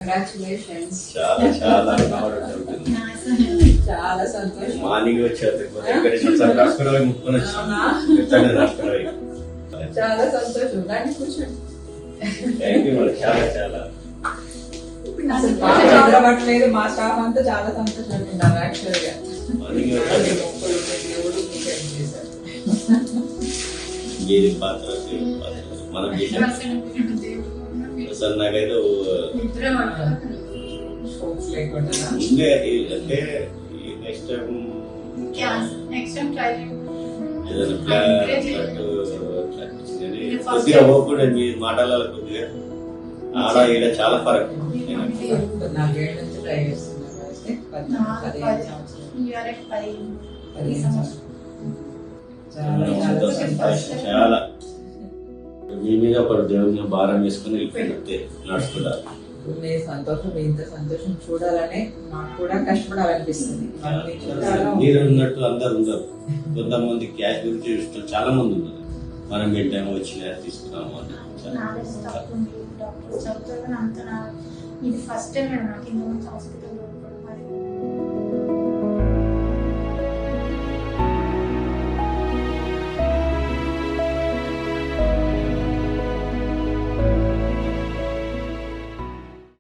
Congratulations. చాలా చాలా చాలా సంతోషం. మార్నింగ్ వచ్చారు రాసుకురావి ముక్కుని వచ్చి రాసుకురావి. చాలా సంతోషం. దాన్ని కూర్చోండి. Thank you madam. చాలా చాలా అసలు బాగా నిద్రపట్టలేదు. మా స్టాఫ్ అంతా చాలా సంతోషంగా ఉన్నారు. యాక్చువల్ గా మార్నింగ్ వచ్చారు ఏది పాత్ర మనం అసలు నాకైతే ఉండే అంటే నెక్స్ట్ టైం ఏదైనా కొద్దిగా పోకుండా మీ మాటలలో కొద్దిగా ఆడ ఈడ చాలా ఫరక్. నాలుగేళ్ల నుంచి ట్రై చేస్తున్నారు. చాలా మీ మీద ఒకటి దేవుని భారం వేసుకుని వెళ్ళిపోయినట్టే నడుచుకుంటారు. మీ సంతోషం, ఇంత సంతోషం చూడాలనే మాకు కూడా కష్టపడాలనిపిస్తుంది. మీరు ఉన్నట్టు అందరు ఉండరు. కొంతమంది క్యాష్ గురించి చూస్తారు, చాలా మంది ఉన్నారు. మనం పెట్టాము వచ్చిన తీసుకున్నాము అని ఇది ఫస్ట్ టైం నాకు ఇంత మంచి హాస్పిటల్